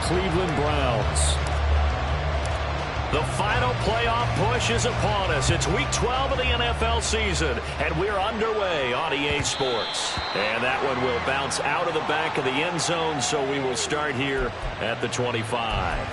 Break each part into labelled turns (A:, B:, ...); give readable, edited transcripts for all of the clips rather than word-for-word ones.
A: Cleveland Browns.
B: The final playoff push is upon us. It's Week 12 of the NFL season, and we're underway on EA Sports. And that one will bounce out of the back of the end zone, so we will start here at the 25.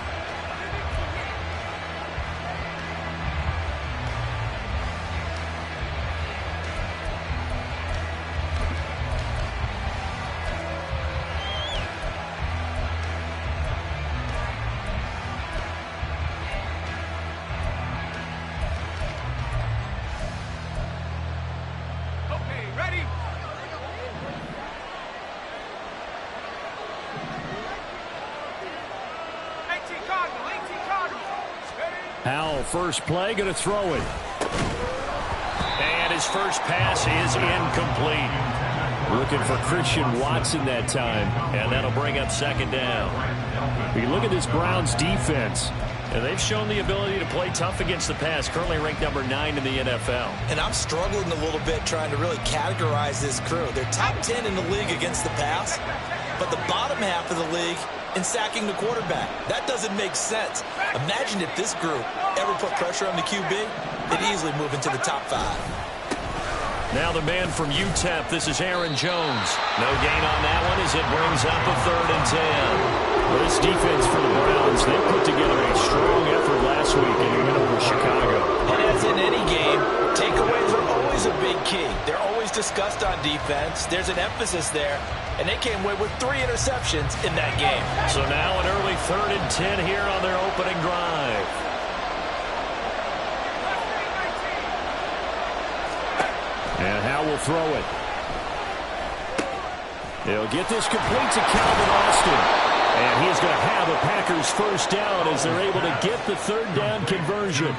A: Howell, first play, going to throw it.
B: And his first pass is incomplete.
A: Looking for Christian Watson that time,
B: and that'll bring up second down.
A: We look at this Browns defense.
B: And they've shown the ability to play tough against the pass, currently ranked number 9 in the NFL.
C: And I'm struggling a little bit trying to really categorize this crew. They're top 10 in the league against the pass, but the bottom half of the league in sacking the quarterback. That doesn't make sense. Imagine if this group ever put pressure on the QB, they'd easily move into the top 5.
B: Now the man from UTEP, this is Aaron Jones. No gain on that one as it brings up a 3rd and 10.
A: Well, this defense for the Browns, they put together a strong effort last week in the win over Chicago.
C: And as in any game, takeaways are always a big key. They're always discussed on defense. There's an emphasis there, and they came away with 3 interceptions in that game.
B: So now an early 3rd and 10 here on their opening drive.
A: And Howell will throw it. He'll get this complete to Calvin Austin. And he's going to have a Packers first down as they're able to get the 3rd down conversion.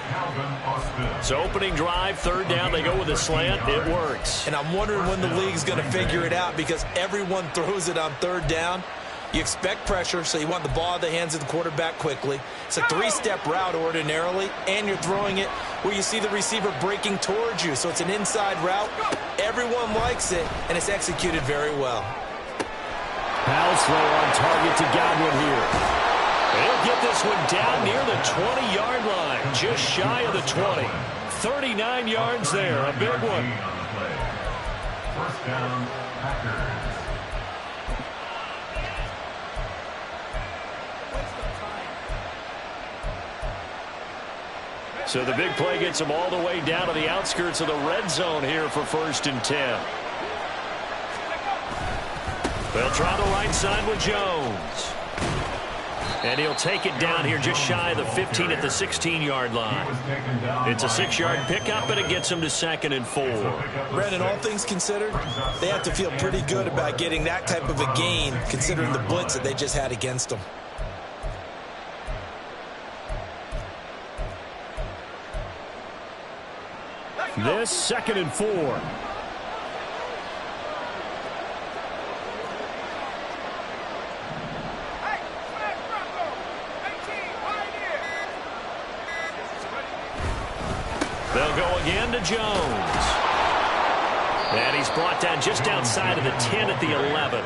B: So opening drive, 3rd down, they go with a slant. It works.
C: And I'm wondering when the league's going to figure it out because everyone throws it on 3rd down. You expect pressure, so you want the ball in the hands of the quarterback quickly. It's a 3-step route ordinarily, and you're throwing it where you see the receiver breaking towards you. So it's an inside route. Everyone likes it, and it's executed very well.
A: Howell's throw on target to Godwin here.
B: He'll get this one down near the 20-yard line, just shy of the 20. 39 yards there, a big one.
D: First down, Packers.
B: So the big play gets them all the way down to the outskirts of the red zone here for 1st and 10. They'll try the right side with Jones. And he'll take it down here just shy of the 15 at the 16-yard line. It's a 6-yard pickup, and it gets him to 2nd and 4.
C: Brandon, all things considered, they have to feel pretty good about getting that type of a gain considering the blitz that they just had against them.
A: This 2nd and 4.
B: They'll go again to Jones. And he's brought down just outside of the 10 at the 11.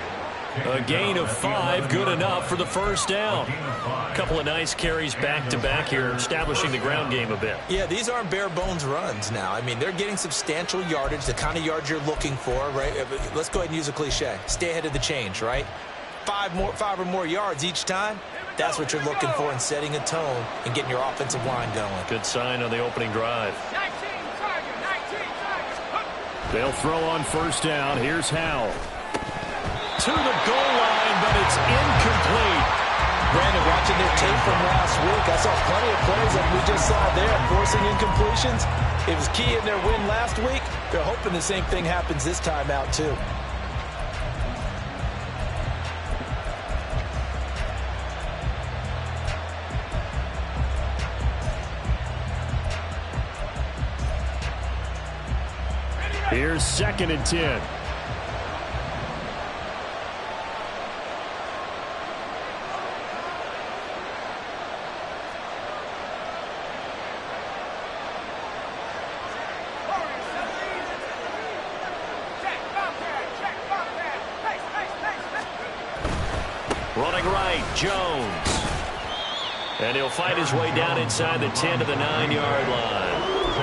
B: A gain of 5, good enough for the first down. A couple of nice carries back-to-back here, establishing the ground game a bit.
C: Yeah, these aren't bare-bones runs now. I mean, they're getting substantial yardage, the kind of yards you're looking for, right? Let's go ahead and use a cliche. Stay ahead of the change, right? 5 or more yards each time. That's what you're looking for in setting a tone and getting your offensive line going.
B: Good sign on the opening drive.
A: They'll throw on 1st down. Here's Howell.
B: To the goal line, but it's incomplete.
C: Brandon, watching their tape from last week, I saw plenty of plays like we just saw there, forcing incompletions. It was key in their win last week. They're hoping the same thing happens this time out, too.
A: Here's 2nd and 10.
B: Running right, Jones. And he'll fight his way down inside the 10 to the 9-yard line.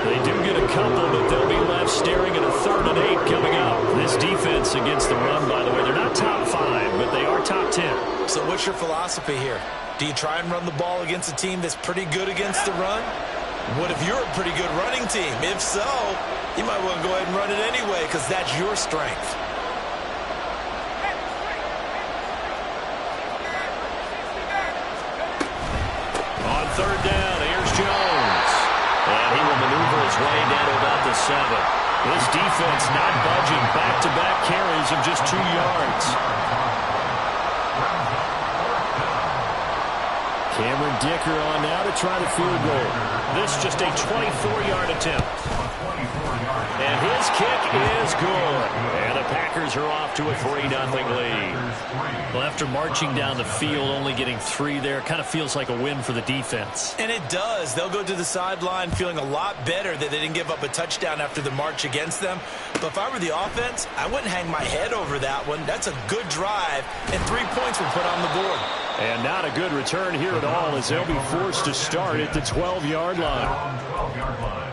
B: They do get a couple, but they'll be left staring at a 3rd and 8 coming up. This defense against the run, by the way, they're not top 5, but they are top 10.
C: So what's your philosophy here? Do you try and run the ball against a team that's pretty good against the run? What if you're a pretty good running team? If so, you might want to go ahead and run it anyway because that's your strength.
B: On 3rd down, here's Jones. And he will maneuver his way down to about the 7. This defense not budging. Back-to-back carries of just 2 yards. Cameron Dicker on now to try the field goal. This just a 24-yard attempt. And his kick is good. And the Packers are off to a 3-0 lead.
A: Well, after marching down the field, only getting 3 there, kind of feels like a win for the defense.
C: And it does. They'll go to the sideline feeling a lot better that they didn't give up a touchdown after the march against them. But if I were the offense, I wouldn't hang my head over that one. That's a good drive, and 3 points were put on the board.
B: And not a good return here at all as they'll be forced to start at the 12-yard line.
D: 12-yard line.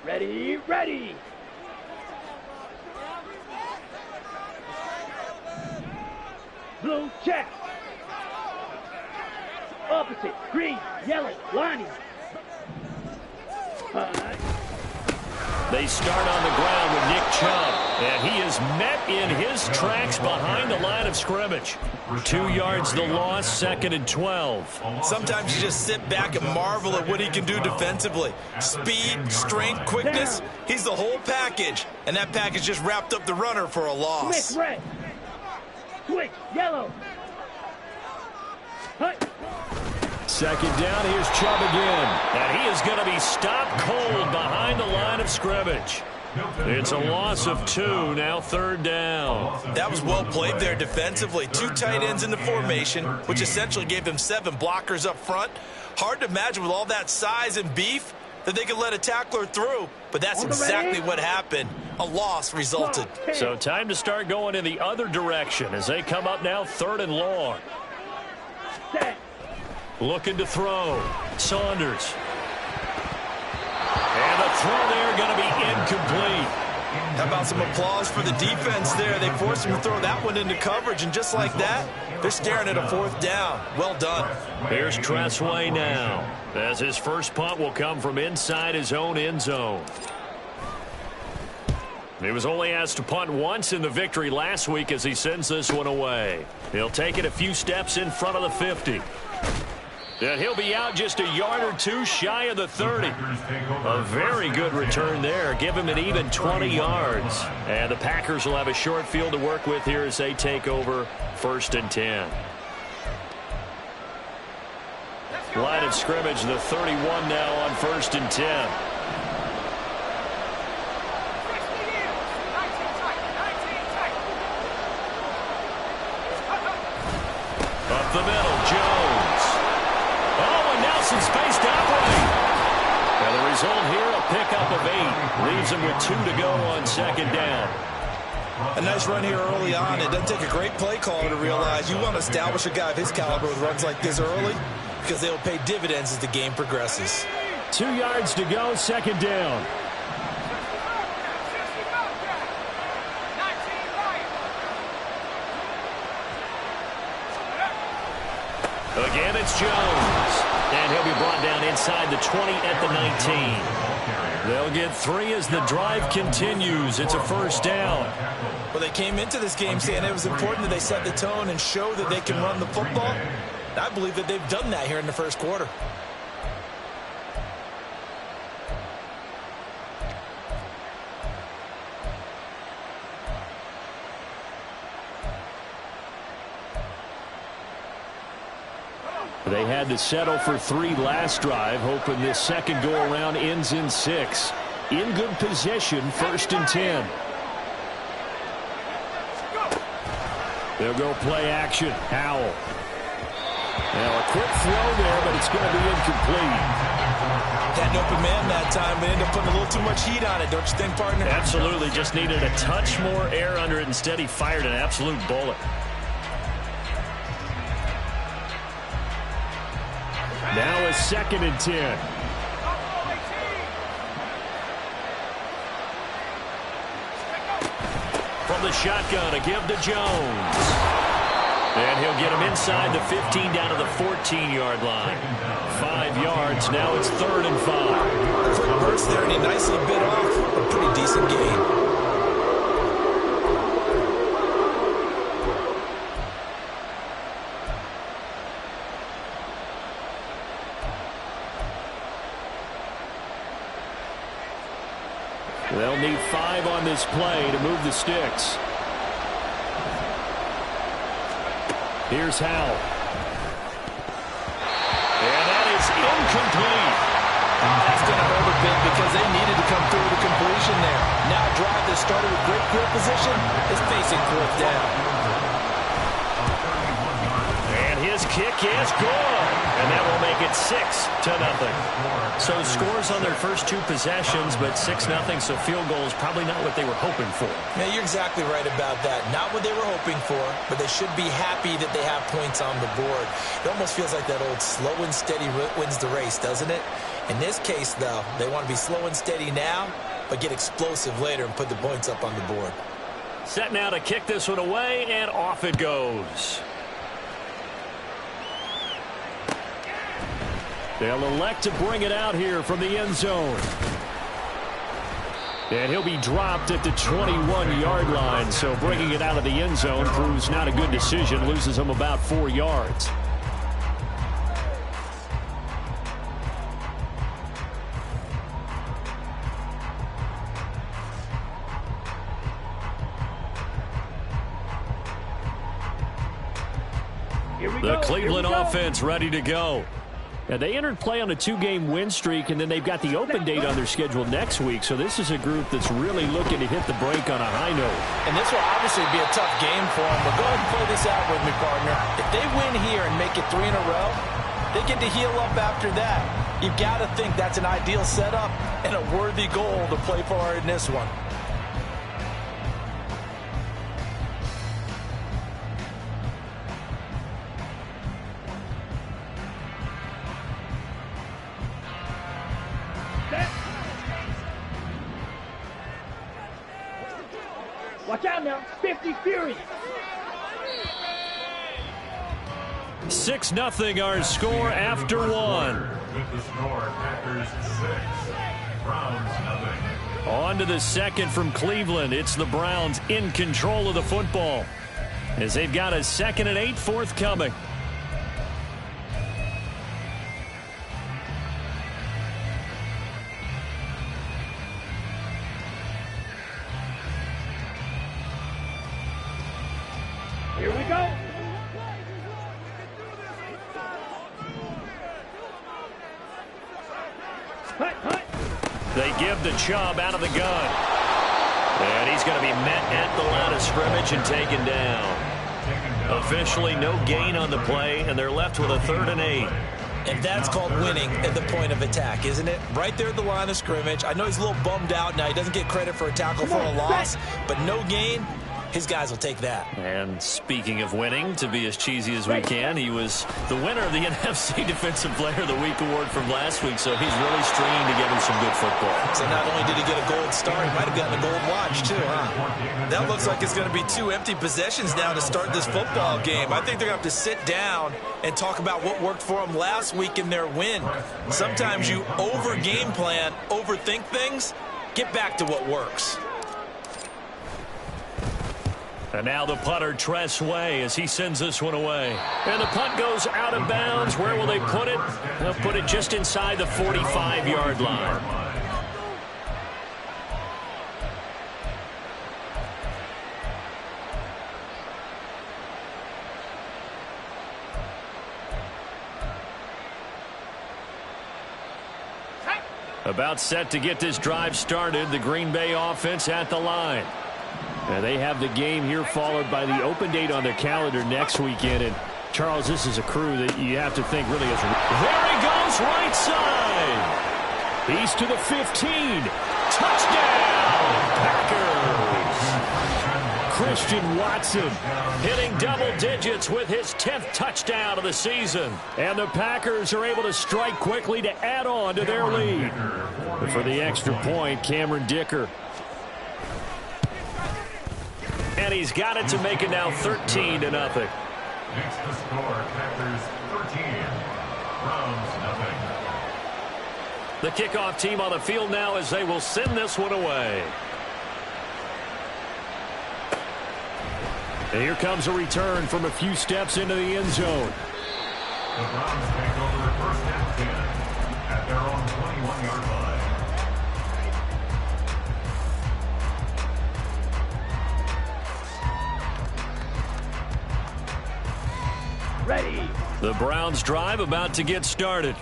E: Ready, ready. Blue check. Opposite, green, yellow, lining.
B: They start on the ground with Nick Chubb, and he is met in his tracks behind the line of scrimmage. 2 yards the loss, 2nd and 12.
C: Sometimes you just sit back and marvel at what he can do defensively. Speed, strength, quickness, he's the whole package. And that package just wrapped up the runner for a loss.
E: Switch red. Switch yellow. Hut.
B: 2nd down, here's Chubb again. And he is going to be stopped cold behind the line of scrimmage. It's a loss of 2, now 3rd down.
C: That was well played there defensively. 2 tight ends in the formation, which essentially gave them 7 blockers up front. Hard to imagine with all that size and beef that they could let a tackler through, but that's exactly what happened. A loss resulted.
B: So time to start going in the other direction as they come up now 3rd and long. Looking to throw. Saunders. And the throw there going to be incomplete.
C: How about some applause for the defense there? They forced him to throw that one into coverage, and just like that, they're staring at a 4th down. Well done.
B: Here's Tressway now, as his first punt will come from inside his own end zone. He was only asked to punt once in the victory last week as he sends this one away. He'll take it a few steps in front of the 50. And he'll be out just a yard or 2 shy of the 30. A very good return there. Give him an even 20 yards. And the Packers will have a short field to work with here as they take over 1st and 10. Line of scrimmage, the 31 now on 1st and 10. Up the middle, Jones. Oh, and now some space to operate. And the result here, a pickup of 8. Leaves him with 2 to go on 2nd down.
C: A nice run here early on. It doesn't take a great play caller to realize you want to establish a guy of his caliber with runs like this early because they will pay dividends as the game progresses.
B: 2 yards to go, 2nd down. Again, it's Jones. And he'll be brought down inside the 20 at the 19. They'll get 3 as the drive continues. It's a 1st down.
C: Well, they came into this game saying it was important that they set the tone and show that they can run the football. I believe that they've done that here in the 1st quarter.
B: They had to settle for 3 last drive, hoping this second go-around ends in 6. In good position, 1st and 10. They'll go play action. Howell.
A: Now a quick throw there, but it's going to be incomplete.
C: Had an open man that time, but ended up putting a little too much heat on it, don't you think, partner?
B: Absolutely. Just needed a touch more air under it. Instead, he fired an absolute bullet.
A: Now a 2nd and 10.
B: From the shotgun, a give to Jones. And he'll get him inside the 15 down to the 14-yard line. 5 yards. Now it's 3rd and 5.
C: A quick burst there, and he nicely bit off a pretty decent gain.
A: They'll need 5 on this play to move the sticks. Here's Howell.
B: And that is incomplete.
C: That's going to hurt a bit because they needed to come through the completion there. Now a drive that started with great field position is facing 4th down.
B: And his kick is good. And that will make it 6-0. So scores on their first 2 possessions, but 6-0, so field goal is probably not what they were hoping for.
C: Yeah, you're exactly right about that. Not what they were hoping for, but they should be happy that they have points on the board. It almost feels like that old slow and steady wins the race, doesn't it? In this case, though, they want to be slow and steady now, but get explosive later and put the points up on the board.
B: Set now to kick this one away, and off it goes.
A: They'll elect to bring it out here from the end zone. And he'll be dropped at the 21-yard line, so bringing it out of the end zone proves not a good decision, loses him about 4 yards.
B: The Cleveland offense ready to go. Now, they entered play on a 2-game win streak, and then they've got the open date on their schedule next week. So this is a group that's really looking to hit the break on a high note.
C: And this will obviously be a tough game for them. But go ahead and play this out with me, partner. If they win here and make it 3 in a row, they get to heal up after that. You've got to think that's an ideal setup and a worthy goal to play for in this one.
E: Watch out now. 50 Fury.
B: 6-0 our score after 1.
D: With the score, Packers 6, Browns 0.
B: On to the 2nd from Cleveland. It's the Browns in control of the football as they've got a 2nd and 8 forthcoming.
E: Here we go.
B: They give the Chubb out of the gun. And he's going to be met at the line of scrimmage and taken down. Officially no gain on the play, and they're left with a 3rd and 8.
C: And that's called winning at the point of attack, isn't it? Right there at the line of scrimmage. I know he's a little bummed out now. He doesn't get credit for a tackle for a loss, but no gain. His guys will take that.
B: And speaking of winning, to be as cheesy as we can, he was the winner of the NFC Defensive Player of the Week award from last week, so he's really stringing together some good football.
C: So not only did he get a gold star, he might have gotten a gold watch, too, huh? That looks like it's going to be 2 empty possessions now to start this football game. I think they're going to have to sit down and talk about what worked for them last week in their win. Sometimes you over-game plan, overthink things, get back to what works.
B: And now the punter, Tress Way, as he sends this one away. And the punt goes out of bounds. Where will they put it? They'll put it just inside the 45-yard line. About set to get this drive started. The Green Bay offense at the line. And they have the game here followed by the open date on their calendar next weekend. And
A: Charles, this is a crew that you have to think really is. There he goes, right side. He's to the 15. Touchdown, Packers. Christian Watson hitting double digits with his 10th touchdown of the season. And the Packers are able to strike quickly to add on to their lead. But for the extra point, Cameron Dicker. And he's got it to make it now 13-0.
D: Next to score, Packers 13, Browns nothing.
B: The kickoff team on the field now as they will send this one away.
A: And here comes a return from a few steps into the end zone.
D: The Browns take over the first half 10 at their own 21-yard line.
E: Ready.
B: The Browns drive about to get started.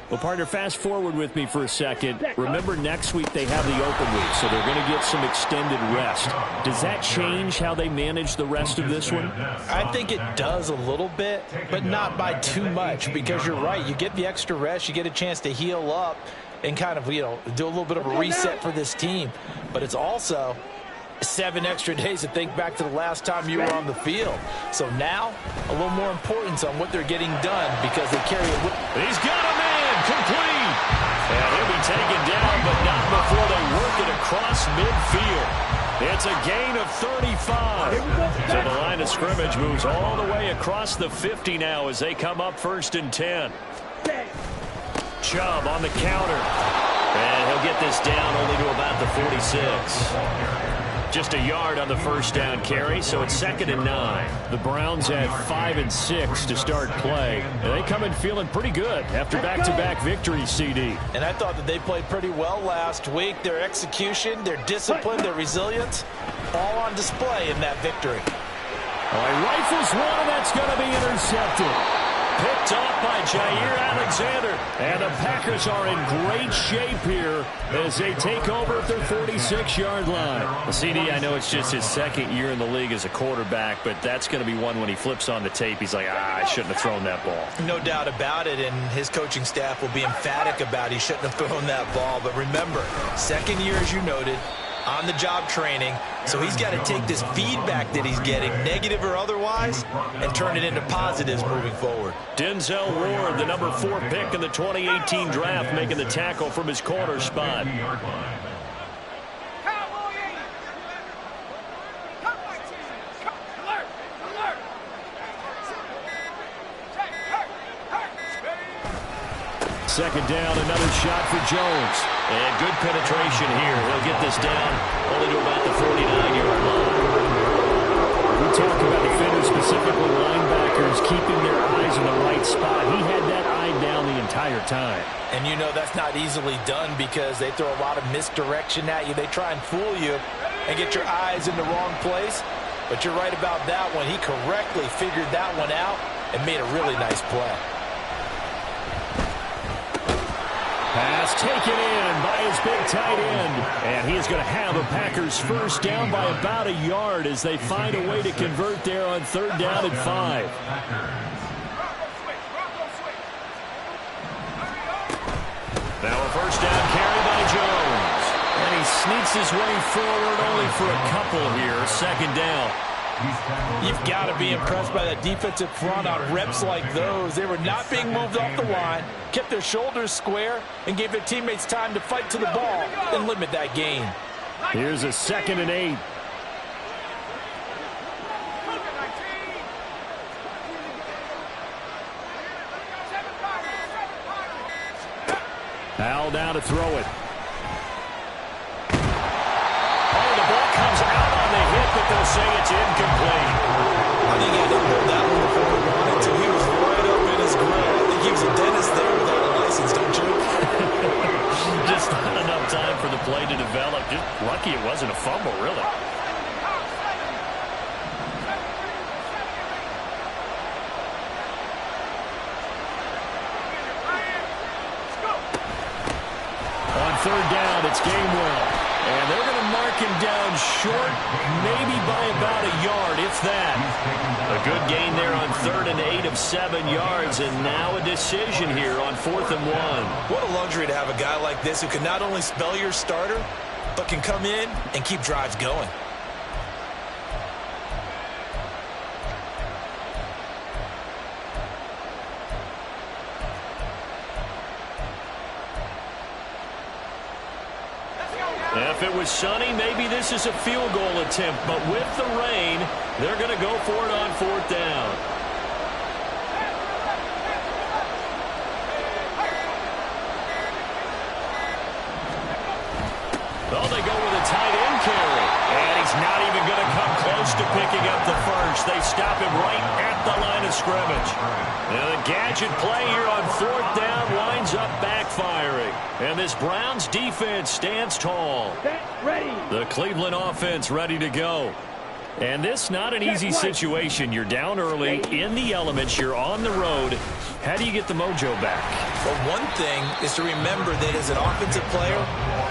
A: Well, partner, fast forward with me for a second. Remember, next week they have the open week, so they're going to get some extended rest. Does that change how they manage the rest of this one?
C: I think it does a little bit, but not by too much, because you're right. You get the extra rest, you get a chance to heal up and kind of, do a little bit of a reset for this team. But it's also 7 extra days to think back to the last time you were on the field. So now, a little more importance on what they're getting done because they carry it with.
B: He's got a man, complete. And he'll be taken down, but not before they work it across midfield. It's a gain of 35. So the line of scrimmage moves all the way across the 50 now as they come up 1st and 10. Chubb on the counter. And he'll get this down only to about the 46. Just a yard on the first down carry, so it's 2nd and 9.
A: The Browns at 5 and 6 to start play. And they come in feeling pretty good after back-to-back victories, CD.
C: And I thought that they played pretty well last week. Their execution, their discipline, their resilience, all on display in that victory.
A: All right, rifles one, and that's going to be intercepted.
B: Picked off by Jair Alexander.
A: And the Packers are in great shape here as they take over at their 46-yard line.
B: Well, CD, I know it's just his 2nd year in the league as a quarterback, but that's going to be one when he flips on the tape. He's like, I shouldn't have thrown that ball.
C: No doubt about it, and his coaching staff will be emphatic about he shouldn't have thrown that ball. But remember, 2nd year, as you noted, on-the-job training, so he's got to take this feedback that he's getting, negative or otherwise, and turn it into positives moving forward.
B: Denzel Ward, the number 4 pick in the 2018 draft, making the tackle from his corner spot.
A: Second down, another shot for Jones.
B: And good penetration here. He'll get this down only to about the 49-yard line.
A: We talk about defenders, specifically linebackers, keeping their eyes in the right spot. He had that eye down the entire time.
C: And that's not easily done because they throw a lot of misdirection at you. They try and fool you and get your eyes in the wrong place. But you're right about that one. He correctly figured that one out and made a really nice play.
A: Pass taken in by his big tight end. And he is going to have a Packers first down by about a yard as they find a way to convert there on 3rd down and 5.
B: Now a first down carry by Jones.
A: And he sneaks his way forward only for a couple here. 2nd down.
C: You've got to be impressed by that defensive front on reps like those. They were not being moved off the line, kept their shoulders square, and gave their teammates time to fight to the ball and limit that gain.
A: Here's a 2nd and 8. Powell down to throw it.
B: But they'll say it's incomplete.
C: I think he had to hold that one before he wanted to. He was right up in his grill. I think he was a dentist there without a license, don't you?
B: Just not enough time for the play to develop. Just lucky it wasn't a fumble, really.
A: On 3rd down, it's Gainwell.
B: And they're going to mark him down short, maybe by about a yard, if that. A good gain there on 3rd and 8 of 7 yards, and now a decision here on 4th and 1.
C: What a luxury to have a guy like this who can not only spell your starter, but can come in and keep drives going.
B: If it was sunny, maybe this is a field goal attempt, but with the rain, they're going to go for it on 4th down. Oh, they go with a tight end carry, and he's not even going to come close to picking up the first. They stop him right at the line of scrimmage. Now the gadget play here on 4th down winds up backfiring. And this Browns defense stands tall.
E: Ready.
B: The Cleveland offense ready to go. And this not an easy situation. You're down early, in the elements, you're on the road. How do you get the mojo back?
C: Well, one thing is to remember that as an offensive player,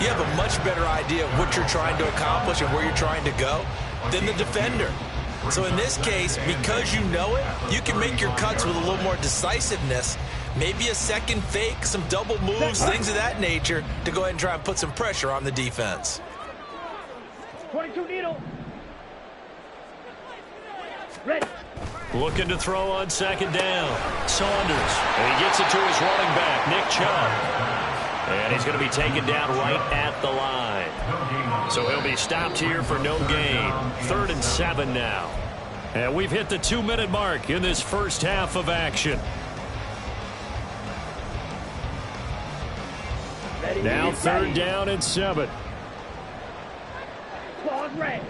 C: you have a much better idea of what you're trying to accomplish and where you're trying to go than the defender. So in this case, because you know it, you can make your cuts with a little more decisiveness, maybe a second fake, some double moves, things of that nature, to go ahead and try and put some pressure on the defense.
E: 22 needle. Ready.
B: Looking to throw on 2nd down. Saunders. And he gets it to his running back, Nick Chubb. And he's going to be taken down right at the line. So he'll be stopped here for no gain. 3rd and 7 now. And we've hit the 2-minute mark in this first half of action.
E: Ready.
B: Now 3rd down and 7.
E: Claws red.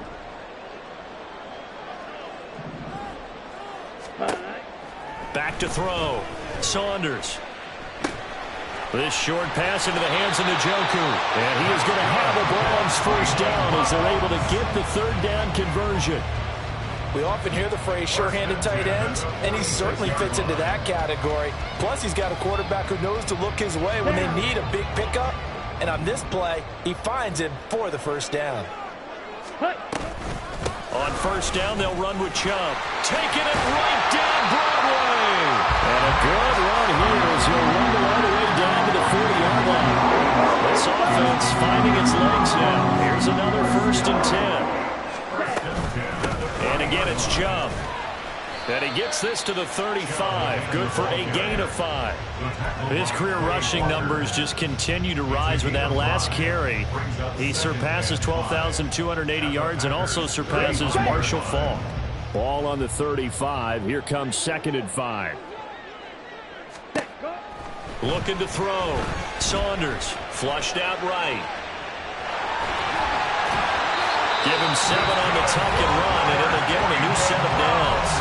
B: Back to throw. Saunders. This short pass into the hands of Njoku. And he is going to have a Browns first down as they're able to get the 3rd down conversion.
C: We often hear the phrase sure-handed tight ends, and he certainly fits into that category. Plus, he's got a quarterback who knows to look his way when they need a big pickup. And on this play, he finds him for the first down.
B: On 1st down, they'll run with Chubb. Taking it right down Broadway. And a good run here as he'll run it all the way down to the 40-yard line. This offense finding its legs now. Here's another 1st and 10. And again, it's Chubb. And he gets this to the 35. Good for a gain of 5. His career rushing numbers just continue to rise with that last carry. He surpasses 12,280 yards and also surpasses Marshall Faulk. Ball on the 35. Here comes 2nd and 5. Looking to throw. Saunders flushed out right. Give him 7 on the tuck and run, and it'll give him a new set of downs.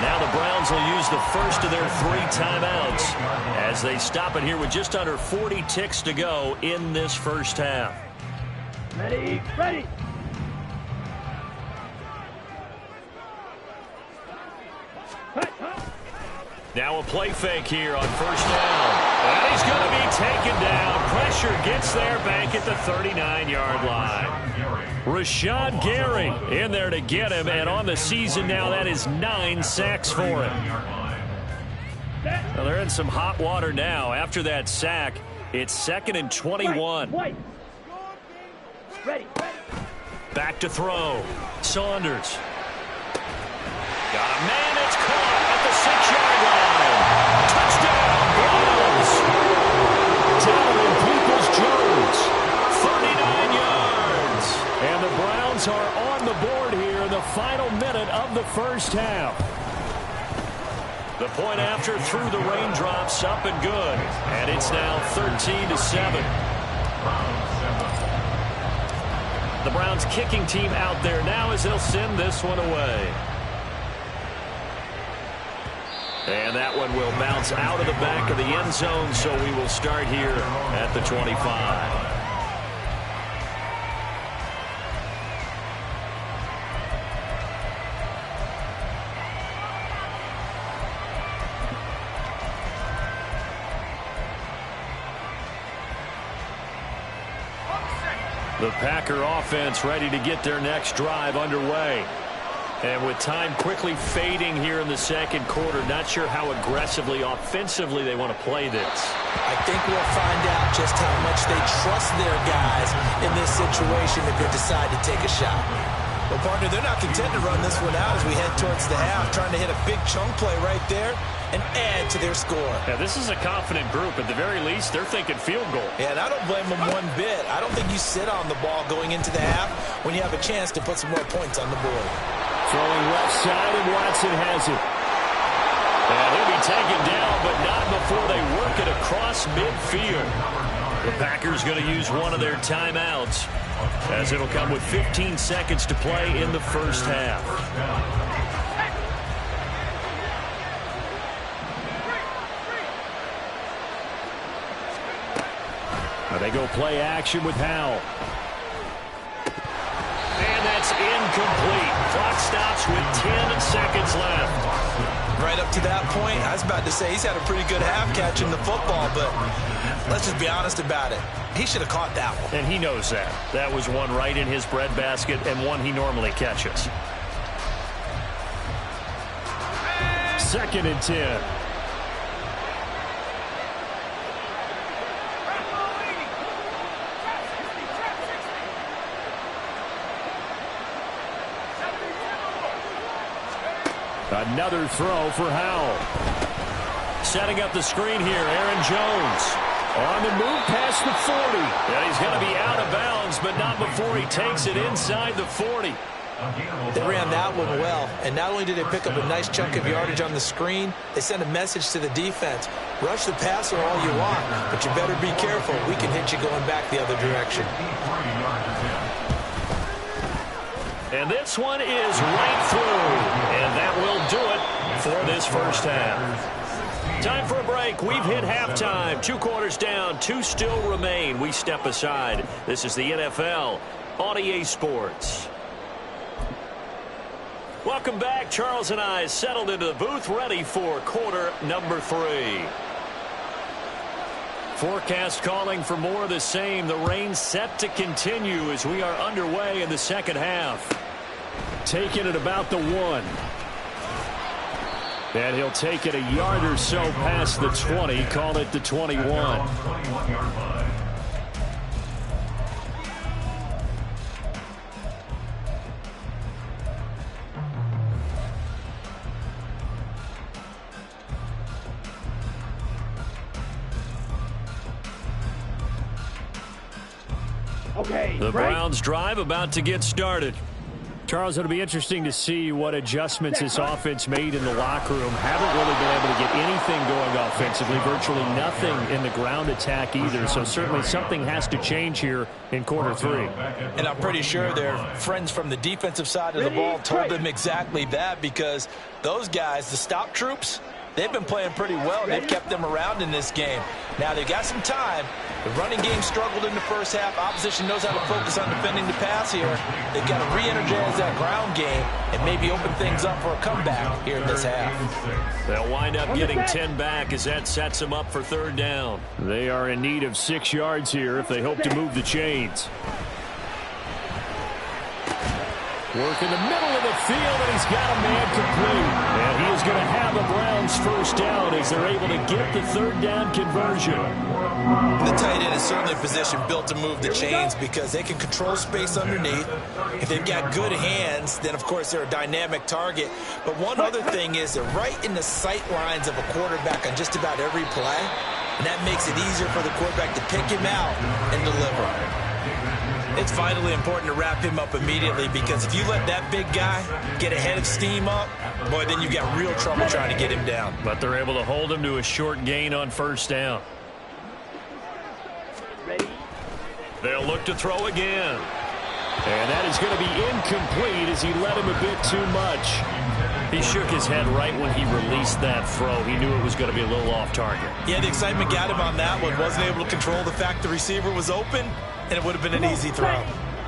B: Now the Browns will use the first of their 3 timeouts as they stop it here with just under 40 ticks to go in this first half.
E: Ready. Ready.
B: Now a play fake here on 1st down. And he's going to be taken down. Pressure gets there back at the 39-yard line. Rashawn Gary in there to get him, and on the season now, that is 9 sacks for him. Well, they're in some hot water now. After that sack, it's 2nd and 21.
E: Ready.
B: Back to throw. Saunders. Got a man, it's caught at the 6-yard line. Touchdown, Browns. Donovan Peoples-Jones, 39 yards. And the Browns are on the board here in the final minute of the first half. The point after through the raindrops, up and good. And it's now 13-7. The Browns kicking team out there now as they'll send this one away. And that one will bounce out of the back of the end zone, so we will start here at the 25. The Packer offense ready to get their next drive underway. And with time quickly fading here in the second quarter, not sure how aggressively, offensively they want to play this.
C: I think we'll find out just how much they trust their guys in this situation if they decide to take a shot. Well, partner, they're not content to run this one out as we head towards the half, trying to hit a big chunk play right there and add to their score.
B: Yeah, this is a confident group. At the very least, they're thinking field goal.
C: Yeah, and I don't blame them one bit. I don't think you sit on the ball going into the half when you have a chance to put some more points on the board.
A: Throwing left side, and Watson has it.
B: And he'll be taken down, but not before they work it across midfield. The Packers going to use one of their timeouts, as it'll come with 15 seconds to play in the first half.
A: Now they go play action with Howell.
B: And that's incomplete. Clock stops with 10 seconds left.
C: Right up to that point, I was about to say he's had a pretty good half catching the football, but let's just be honest about it. He should have caught that one.
B: And he knows that. That was one right in his breadbasket and one he normally catches.
A: 2nd and 10. Another throw for Howell.
B: Setting up the screen here, Aaron Jones.
A: On the move past the 40.
B: Yeah, he's going to be out of bounds, but not before he takes it inside the 40.
C: They ran that one well, and not only did they pick up a nice chunk of yardage on the screen, they sent a message to the defense. Rush the passer all you want, but you better be careful. We can hit you going back the other direction.
B: And this one is right through. And that will do it for this first half. Time for a break. We've hit halftime. 2 quarters down. 2 still remain. We step aside. This is the NFL on EA Sports. Welcome back. Charles and I settled into the booth, ready for quarter number 3. Forecast calling for more of the same. The rain set to continue as we are underway in the second half.
A: Taking it about the 1. And he'll take it a yard or so past the 20. Call it the 21.
E: Okay,
A: The
E: break.
A: Browns drive about to get started. Charles, it'll be interesting to see what adjustments this offense made in the locker room. Haven't really been able to get anything going offensively. Virtually nothing in the ground attack either. So certainly something has to change here in quarter 3.
C: And I'm pretty sure their friends from the defensive side of the ball told them exactly that, because those guys, the stop troops, they've been playing pretty well. They've kept them around in this game. Now they've got some time. The running game struggled in the first half. Opposition knows how to focus on defending the pass here. They've got to re-energize that ground game and maybe open things up for a comeback here in this half.
B: They'll wind up getting 10 back as that sets them up for 3rd down.
A: They are in need of 6 yards here if they hope to move the chains. Work in the middle of the field, and he's got a man complete. And he is going to have the Browns first down as they're able to get the 3rd down conversion.
C: The tight end is certainly a position built to move the chains because they can control space underneath. If they've got good hands, then of course they're a dynamic target. But one other thing is they're right in the sight lines of a quarterback on just about every play. And that makes it easier for the quarterback to pick him out and deliver. It's vitally important to wrap him up immediately, because if you let that big guy get ahead of steam up, boy, then you've got real trouble trying to get him down.
B: But they're able to hold him to a short gain on 1st down.
E: Ready?
B: They'll look to throw again.
A: And that is going to be incomplete as he let him a bit too much.
B: He shook his head right when he released that throw. He knew it was going to be a little off target.
C: Yeah, the excitement got him on that one. Wasn't able to control the fact the receiver was open, and it would have been an easy throw.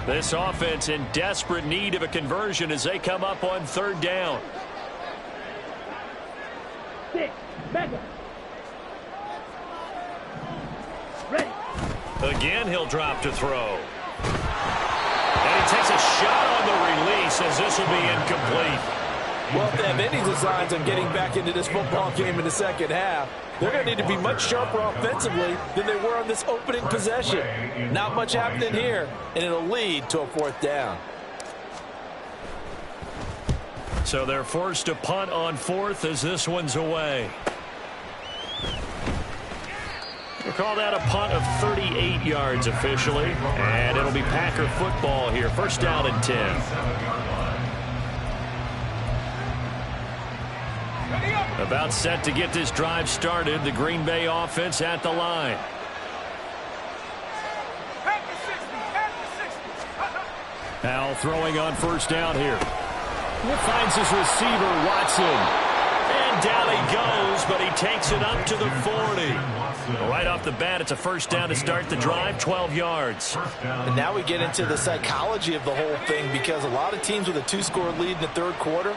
B: This offense in desperate need of a conversion as they come up on 3rd down.
E: 6, back up. Ready.
B: Again, he'll drop to throw. he takes a shot on the release as this will be incomplete.
C: Well, if they have any designs on getting back into this football game in the second half, they're going to need to be much sharper offensively than they were on this opening possession. Not much happening here, and it'll lead to a 4th down.
B: So they're forced to punt on 4th as this one's away. We'll call that a punt of 38 yards officially, and it'll be Packer football here. 1st down and 10. About set to get this drive started. The Green Bay offense at the line. Now throwing on 1st down here. Finds his receiver, Watson. And down he goes, but he takes it up to the 40. Right off the bat, it's a 1st down to start the drive, 12 yards.
C: And now we get into the psychology of the whole thing, because a lot of teams with a 2-score lead in the 3rd quarter,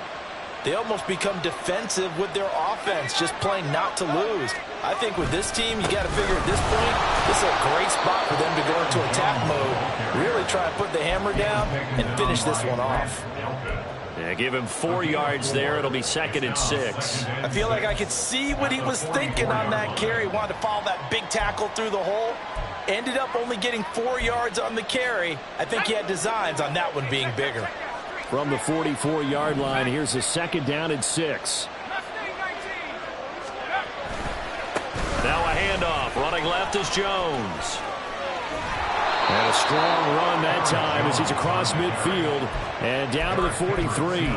C: they almost become defensive with their offense, just playing not to lose. I think with this team, you got to figure at this point, this is a great spot for them to go into attack mode, really try and put the hammer down and finish this one off.
B: Yeah, give him 4 yards there. It'll be 2nd and 6.
C: I feel like I could see what he was thinking on that carry. He wanted to follow that big tackle through the hole. Ended up only getting 4 yards on the carry. I think he had designs on that one being bigger.
A: From the 44-yard line, here's a 2nd down and 6.
B: Now a handoff. Running left is Jones.
A: And a strong run that time as he's across midfield and down to the 43.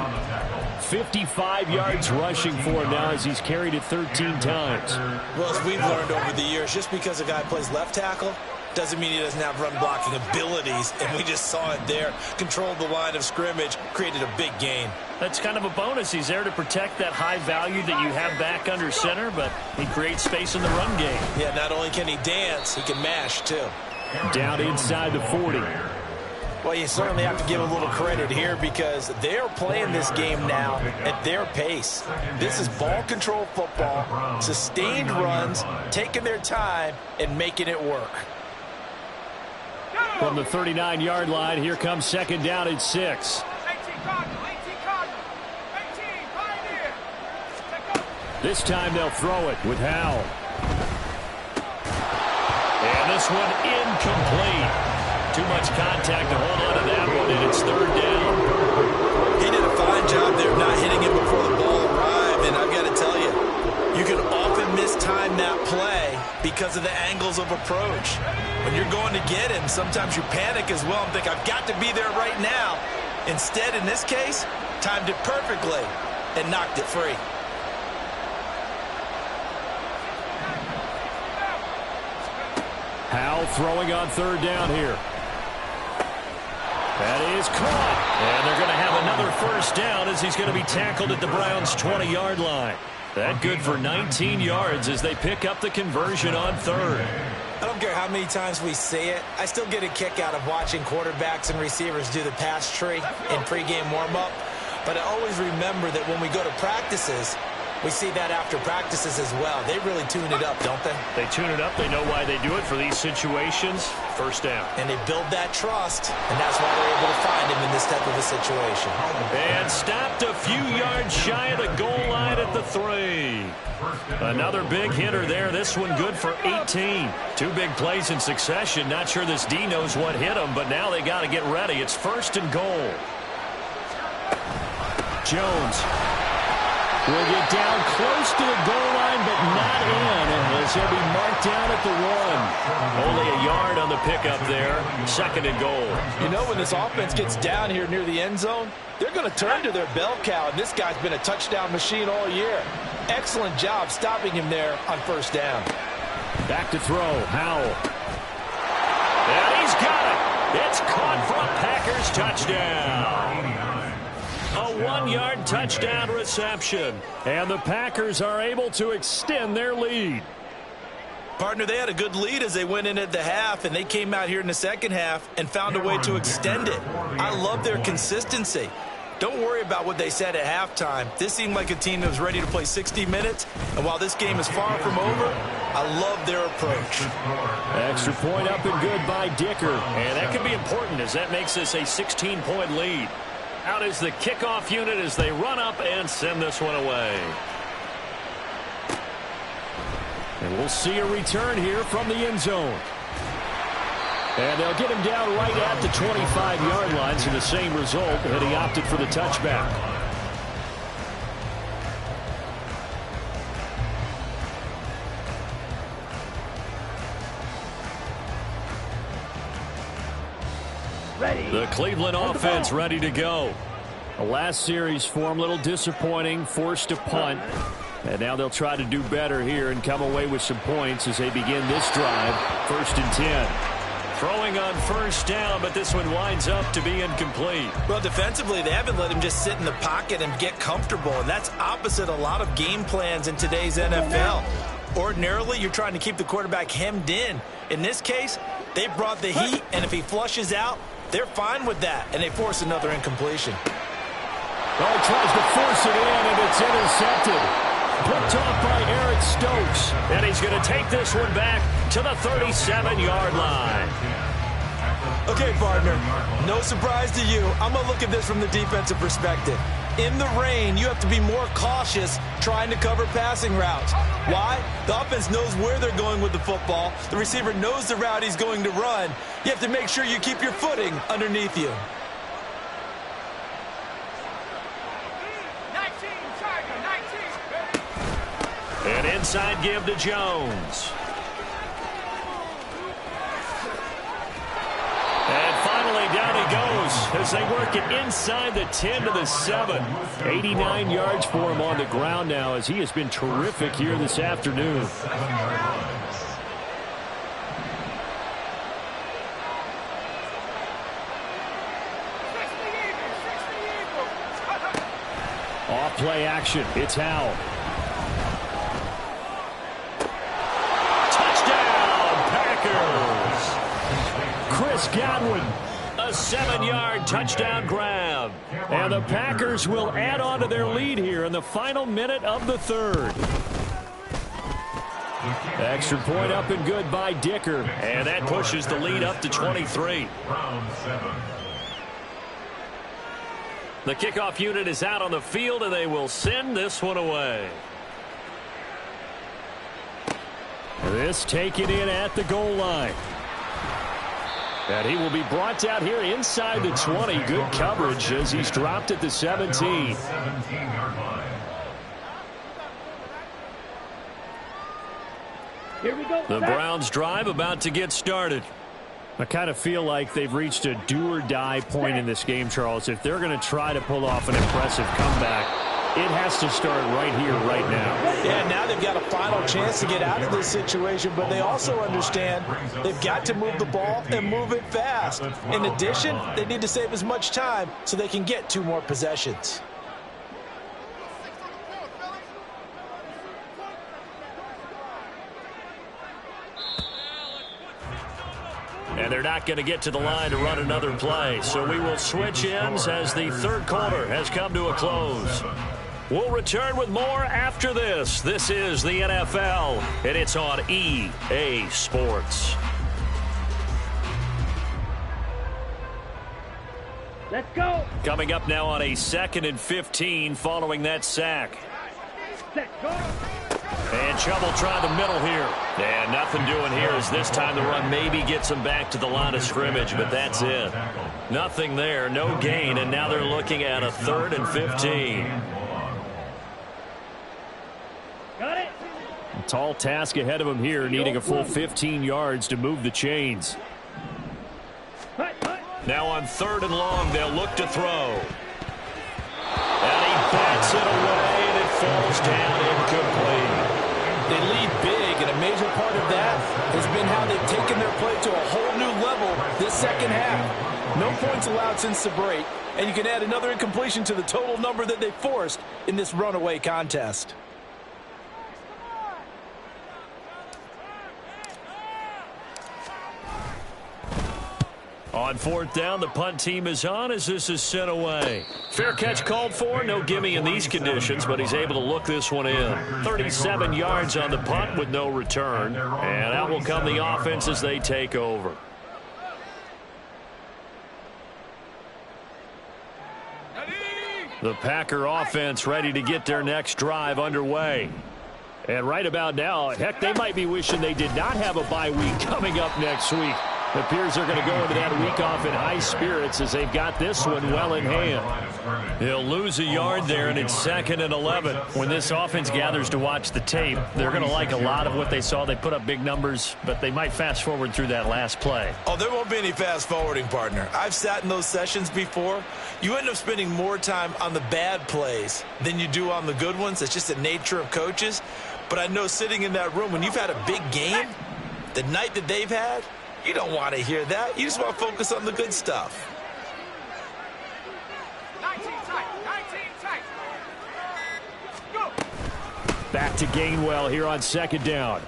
A: 55 yards rushing for him now as he's carried it 13 times.
C: Well, as we've learned over the years, just because a guy plays left tackle doesn't mean he doesn't have run blocking abilities, and we just saw it there. Controlled the line of scrimmage, created a big gain.
B: That's kind of a bonus. He's there to protect that high value that you have back under center, but he creates space in the run game.
C: Yeah, not only can he dance, he can mash too.
A: Down inside the 40.
C: Well, you certainly have to give a little credit here because they're playing this game now at their pace. This is ball control football, sustained runs, taking their time, and making it work.
A: From the 39-yard line, here comes 2nd down and 6. This time they'll throw it with Howell.
B: And this one incomplete. Too much contact to hold on to that one, and it's 3rd down.
C: He did a fine job there of not hitting it before the ball arrived, and I've got to tell you, you can often mistime that play because of the angles of approach. When you're going to get him, sometimes you panic as well and think, I've got to be there right now. Instead, in this case, timed it perfectly and knocked it free.
A: Howell throwing on 3rd down here. That is caught.
B: And they're going to have another 1st down as he's going to be tackled at the Browns' 20-yard line. That good for 19 yards as they pick up the conversion on 3rd.
C: I don't care how many times we say it, I still get a kick out of watching quarterbacks and receivers do the pass tree in pregame warm-up. But I always remember that when we go to practices, we see that after practices as well. They really tune it up, don't they?
B: They tune it up. They know why they do it for these situations. 1st down.
C: And they build that trust, and that's why they're able to find him in this type of a situation.
B: And stopped a few yards shy of the goal line at the 3. Another big hitter there. This one good for 18. 2 big plays in succession. Not sure this D knows what hit him, but now they got to get ready. It's 1st and goal.
A: Jones will get down close to the goal line, but not in, as he'll be marked down at the 1.
B: Only a yard on the pickup there. 2nd and goal.
C: You know, when this offense gets down here near the end zone, they're going to turn to their bell cow, and this guy's been a touchdown machine all year. Excellent job stopping him there on 1st down.
A: Back to throw, Howell.
B: And he's got it. It's caught for a Packers touchdown. A 1-yard touchdown reception.
A: And the Packers are able to extend their lead.
C: Partner, they had a good lead as they went in at the half, and they came out here in the second half and found a way to extend it. I love their consistency. Don't worry about what they said at halftime. This seemed like a team that was ready to play 60 minutes, and while this game is far from over, I love their approach.
A: Extra point up and good by Dicker. And that could be important as that makes this a 16-point lead. Out is the kickoff unit as they run up and send this one away. And we'll see a return here from the end zone. And they'll get him down right at the 25-yard line, so the same result, and he opted for the touchback.
E: Ready.
A: The Cleveland offense ready to go. The last series for him, a little disappointing, forced a punt. And now they'll try to do better here and come away with some points as they begin this drive. 1st and 10. Throwing on first down, but this one winds up to be incomplete.
C: Well, defensively, they haven't let him just sit in the pocket and get comfortable, and that's opposite a lot of game plans in today's NFL. Ordinarily, you're trying to keep the quarterback hemmed in. In this case, they brought the heat, and if he flushes out, they're fine with that, and they force another incompletion.
A: Oh, he tries to force it in, and it's intercepted. Picked off by Eric Stokes. And he's going to take this one back to the 37-yard line.
C: Okay, partner, no surprise to you. I'm going to look at this from the defensive perspective. In the rain, you have to be more cautious trying to cover passing routes. Why? The offense knows where they're going with the football. The receiver knows the route he's going to run. You have to make sure you keep your footing underneath you.
A: An inside give to Jones. And finally down he goes as they work it inside the 10 to the 7. 89 yards for him on the ground now as he has been terrific here this afternoon. Off play action. It's Howell. Chris Godwin, a 7-yard touchdown grab. And the Packers will add on to their lead here in the final minute of the 3rd. Extra point up and good by Dicker. And that pushes the lead up to 23. The kickoff unit is out on the field, and they will send this one away. This taken in at the goal line. And he will be brought out here inside the 20. Good coverage as he's dropped at the 17.
E: Here we go.
A: The Browns drive about to get started. I kind of feel like they've reached a do-or-die point in this game, Charles. If they're going to try to pull off an impressive comeback, it has to start right here, right now.
C: Yeah, now they've got a final chance to get out of this situation, but they also understand they've got to move the ball and move it fast. In addition, they need to save as much time so they can get 2 more possessions.
A: And they're not going to get to the line to run another play. So we will switch ends as the 3rd quarter has come to a close. We'll return with more after this. This is the NFL, and it's on EA Sports.
E: Let's go.
A: Coming up now on a 2nd and 15 following that sack.
E: Set, go.
A: And trouble trying the middle here. And nothing doing here as this time the run maybe gets them back to the line of scrimmage, but that's it. Nothing there, no gain, and now they're looking at a 3rd and 15.
E: Got it.
A: A tall task ahead of them here, needing a full 15 yards to move the chains. Now on 3rd and long, they'll look to throw. And he bats it away, and it falls down incomplete.
C: They lead big, and a major part of that has been how they've taken their play to a whole new level this 2nd half. No points allowed since the break, and you can add another incompletion to the total number that they forced in this runaway contest.
B: On fourth down, the punt team is on as this is sent away. Fair catch called for. No gimme in these conditions, but he's able to look this one in. 37 yards on the punt with no return. And out will come the offense as they take over. The Packer offense ready to get their next drive underway. And right about now, heck, they might be wishing they did not have a bye week coming up next week. It appears they're going to go into that week off in high spirits as they've got this one well in hand. He'll lose a yard there, and it's 2nd and 11. When this offense gathers to watch the tape, they're going to like a lot of what they saw. They put up big numbers, but they might fast forward through that last play.
C: Oh, there won't be any fast forwarding, partner. I've sat in those sessions before. You end up spending more time on the bad plays than you do on the good ones. It's just the nature of coaches. But I know sitting in that room, when you've had a big game, the night that they've had, you don't want to hear that. You just want to focus on the good stuff.
F: 19 tight. 19 tight. Go.
B: Back to Gainwell here on 2nd down.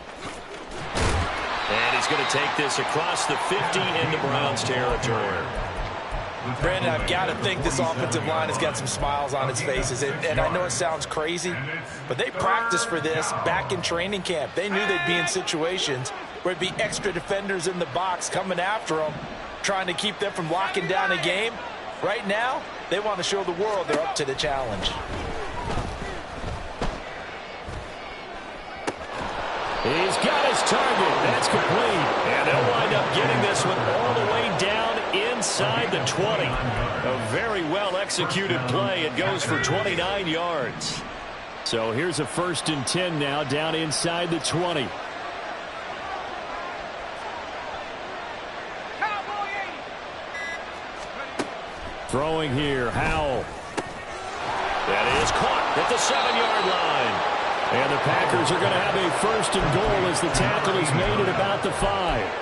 B: And he's going to take this across the 50 into Browns territory.
C: Brandon, I've got to think this offensive line has got some smiles on its faces. And I know it sounds crazy, but they practiced for this back in training camp. They knew they'd be in situations where it'd be extra defenders in the box coming after them, trying to keep them from locking down a game. Right now, they want to show the world they're up to the challenge.
B: He's got his target. That's complete. And they'll wind up getting this one all the way down inside the 20. A very well-executed play. It goes for 29 yards. So here's a 1st and 10 now down inside the 20. Throwing here, Howell. That is caught at the 7-yard line. And the Packers are going to have a 1st and goal as the tackle is made at about the 5.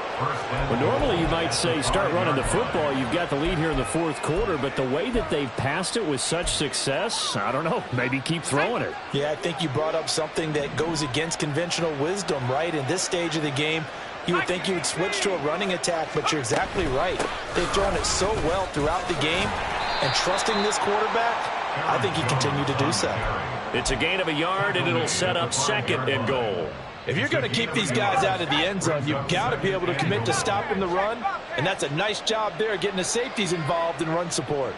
B: Well, normally you might say start running the football. You've got the lead here in the 4th quarter, but the way that they've passed it with such success, I don't know, maybe keep throwing it.
C: Yeah, I think you brought up something that goes against conventional wisdom, right? In this stage of the game, you would think you would switch to a running attack, but you're exactly right. They've thrown it so well throughout the game, and trusting this quarterback, I think he continued to do so.
B: It's a gain of a yard, and it'll set up 2nd and goal.
C: If you're going to keep these guys out of the end zone, you've got to be able to commit to stopping the run, and that's a nice job there getting the safeties involved in run support.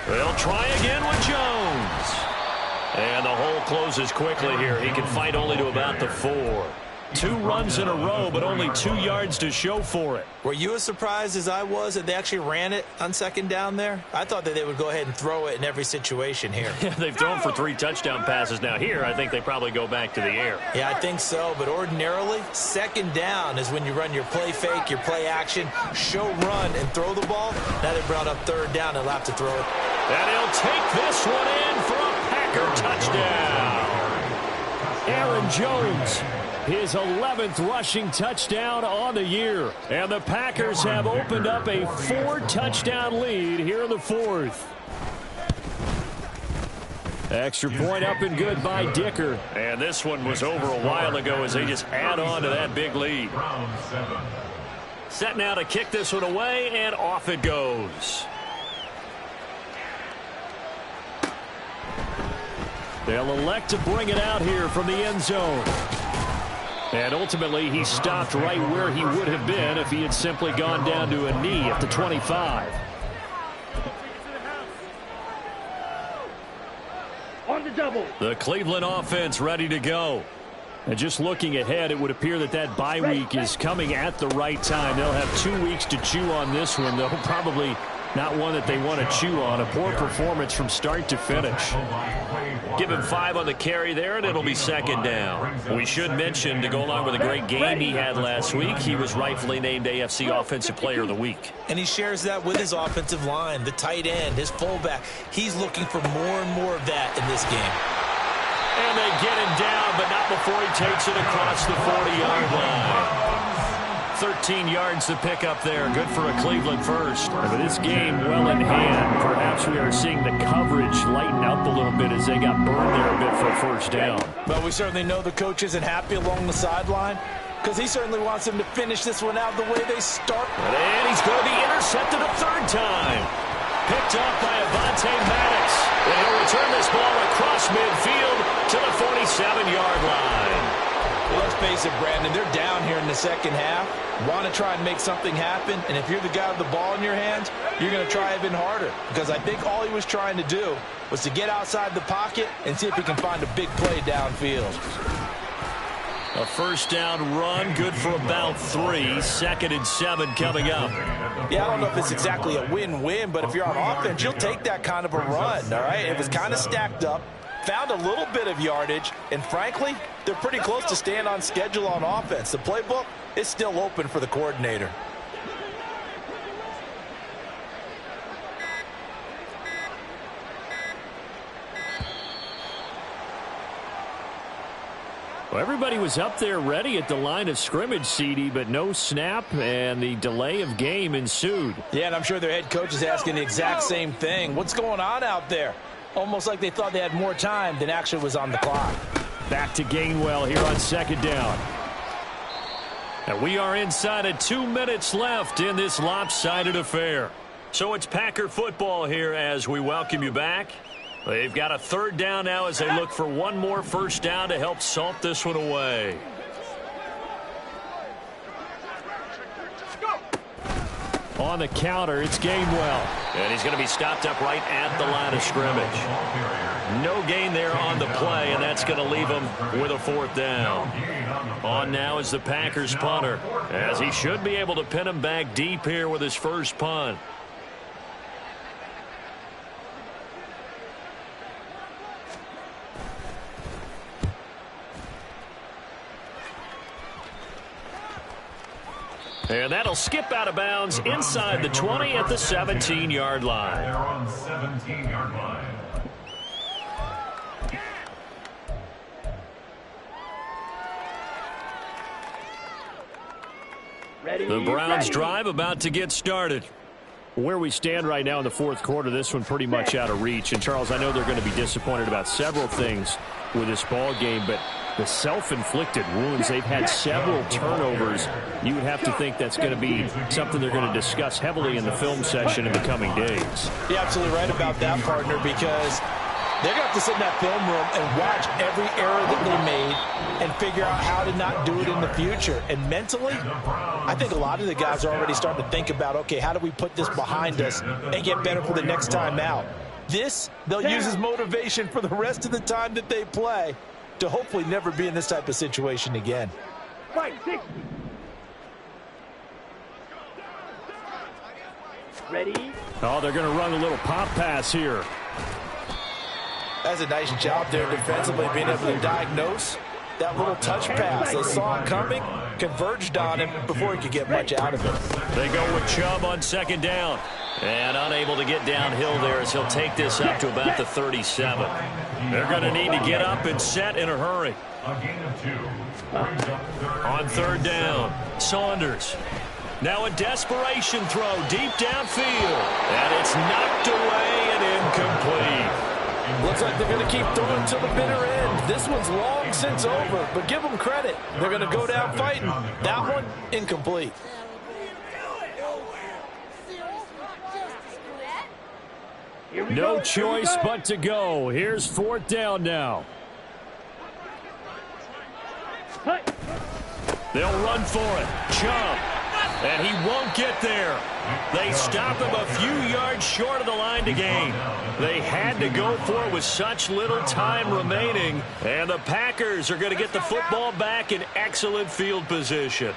B: They'll try again with Jones. And the hole closes quickly here. He can fight only to about the 4. 2 runs in a row, but only 2 yards to show for it.
C: Were you as surprised as I was that they actually ran it on 2nd down there? I thought that they would go ahead and throw it in every situation here.
B: Yeah, they've thrown for 3 touchdown passes now. Here, I think they probably go back to the air.
C: Yeah, I think so, but ordinarily, 2nd down is when you run your play fake, your play action, show run, and throw the ball. Now they brought up 3rd down, they'll have to throw it.
B: And he'll take this one in for a Packer touchdown. Aaron Jones, his 11th rushing touchdown on the year. And the Packers have opened up a 4-touchdown lead here in the 4th. Extra point up and good by Dicker. And this one was over a while ago as they just add on to that big lead. Set now to kick this one away, and off it goes. They'll elect to bring it out here from the end zone. And ultimately, he stopped right where he would have been if he had simply gone down to a knee at the 25.
E: On the double.
B: The Cleveland offense ready to go. And just looking ahead, it would appear that that bye week is coming at the right time. They'll have 2 weeks to chew on this one, though. Probably not one that they want to chew on. A poor performance from start to finish. Give him 5 on the carry there, and it'll be 2nd down. We should mention, to go along with a great game he had last week, he was rightfully named AFC Offensive Player of the Week.
C: And he shares that with his offensive line, the tight end, his fullback. He's looking for more and more of that in this game.
B: And they get him down, but not before he takes it across the 40-yard line. 13 yards to pick up there. Good for a Cleveland first.
A: And with this game well in hand, perhaps we are seeing the coverage lighten up a little bit as they got burned there a bit for a first down.
C: Well, we certainly know the coach isn't happy along the sideline because he certainly wants them to finish this one out the way they start.
B: And he's going to be intercepted a third time. Picked off by Avonte Maddox. And he'll return this ball across midfield to the 47-yard line.
C: Well, let's face it, Brandon, they're down here in the second half. Want to try and make something happen, and if you're the guy with the ball in your hands, you're going to try even harder because I think all he was trying to do was to get outside the pocket and see if he can find a big play downfield.
B: A first down run, good for about 3. 2nd and 7 coming up.
C: Yeah, I don't know if it's exactly a win-win, but if you're on offense, you'll take that kind of a run, all right? It was kind of stacked up, found a little bit of yardage, and frankly, they're pretty close to staying on schedule on offense. The playbook is still open for the coordinator.
A: Well, everybody was up there ready at the line of scrimmage, CD, but no snap, and the delay of game ensued.
C: Yeah, and I'm sure their head coach is asking the exact same thing. What's going on out there? Almost like they thought they had more time than actually was on the clock.
A: Back to Gainwell here on 2nd down.
B: And we are inside of 2 minutes left in this lopsided affair. So it's Packer football here as we welcome you back. They've got a 3rd down now as they look for one more first down to help salt this one away.
A: On the counter, it's Gainwell.
B: And he's going to be stopped up right at the line of scrimmage. No gain there on the play, and that's going to leave him with a 4th down. On now is the Packers punter, as he should be able to pin him back deep here with his first punt. And that'll skip out of bounds inside the 20 at the 17-yard line.
D: They're on the 17-yard line.
B: The Browns drive about to get started.
A: Where we stand right now in the 4th quarter, this one pretty much out of reach. And, Charles, I know they're going to be disappointed about several things with this ball game, but the self-inflicted wounds, they've had several turnovers. You would have to think that's going to be something they're going to discuss heavily in the film session in the coming days.
C: You're absolutely right about that, partner, because they're going to have to sit in that film room and watch every error that they made and figure out how to not do it in the future. And mentally, I think a lot of the guys are already starting to think about, okay, how do we put this behind us and get better for the next time out? This, they'll use as motivation for the rest of the time that they play to hopefully never be in this type of situation again.
E: Right, 60. Ready?
A: Oh, they're going to run a little pop pass here.
C: That's a nice job there defensively, being able to diagnose that little touch pass. They saw it coming, converged on him before he could get much out of it.
B: They go with Chubb on 2nd down. And unable to get downhill there as he'll take this up to about the 37. They're going to need to get up and set in a hurry.
D: A gain of 2.
B: On 3rd down, Saunders. Now a desperation throw deep downfield. And it's knocked away and incomplete.
C: Looks like they're going to keep throwing to the bitter end. This one's long since over, but give them credit. They're going to go down fighting. That one, incomplete.
A: No choice but to go. Here's 4th down now.
B: They'll run for it. Chubb. And he won't get there. They stop him a few yards short of the line to gain. They had to go for it with such little time remaining. And the Packers are going to get the football back in excellent field position.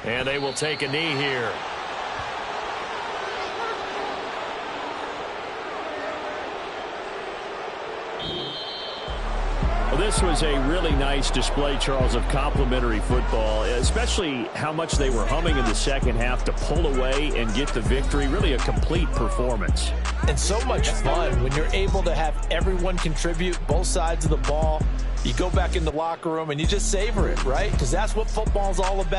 B: And they will take a knee here.
A: Well, this was a really nice display, Charles, of complimentary football, especially how much they were humming in the second half to pull away and get the victory. Really a complete performance.
C: And so much fun when you're able to have everyone contribute, both sides of the ball. You go back in the locker room and you just savor it, right? Because that's what football's all about.